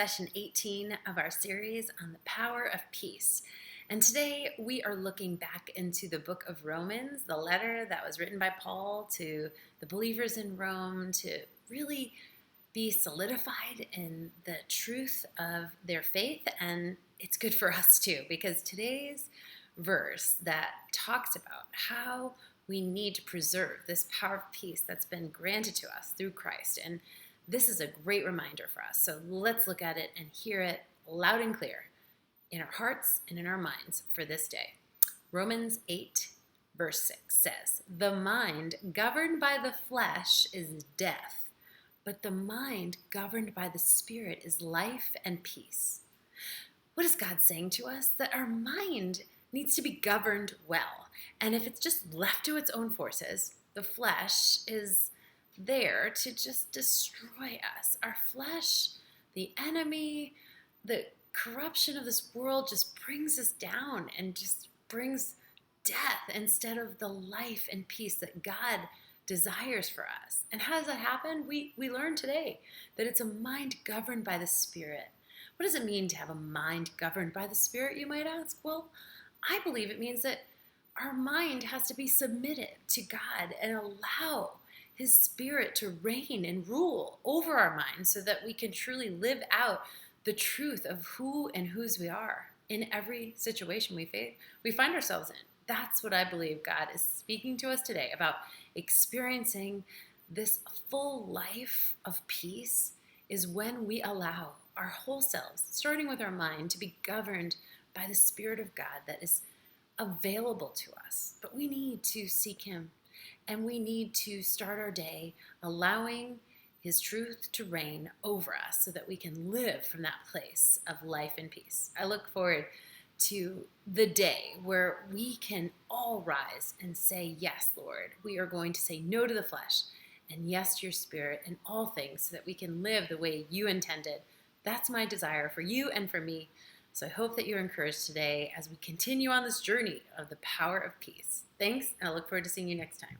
session 18 of our series on the power of peace. And today we are looking back into the book of Romans, the letter that was written by Paul to the believers in Rome to really be solidified in the truth of their faith. And it's good for us too, because today's verse that talks about how we need to preserve this power of peace that's been granted to us through Christ. And this is a great reminder for us. So let's look at it and hear it loud and clear in our hearts and in our minds for this day. Romans 8, verse 6 says, "The mind governed by the flesh is death, but the mind governed by the Spirit is life and peace." What is God saying to us? That our mind needs to be governed well. And if it's just left to its own forces, the flesh is there to just destroy us. Our flesh, the enemy, the corruption of this world just brings us down and just brings death instead of the life and peace that God desires for us. And how does that happen? We learn today that it's a mind governed by the Spirit. What does it mean to have a mind governed by the Spirit, you might ask? Well, I believe it means that our mind has to be submitted to God and allow His Spirit to reign and rule over our minds so that we can truly live out the truth of who and whose we are in every situation we find ourselves in. That's what I believe God is speaking to us today about. Experiencing this full life of peace is when we allow our whole selves, starting with our mind, to be governed by the Spirit of God that is available to us. But we need to seek Him, and we need to start our day allowing His truth to reign over us so that we can live from that place of life and peace. I look forward to the day where we can all rise and say, "Yes, Lord, we are going to say no to the flesh and yes to your Spirit in all things so that we can live the way you intended." That's my desire for you and for me. So I hope that you're encouraged today as we continue on this journey of the power of peace. Thanks, and I look forward to seeing you next time.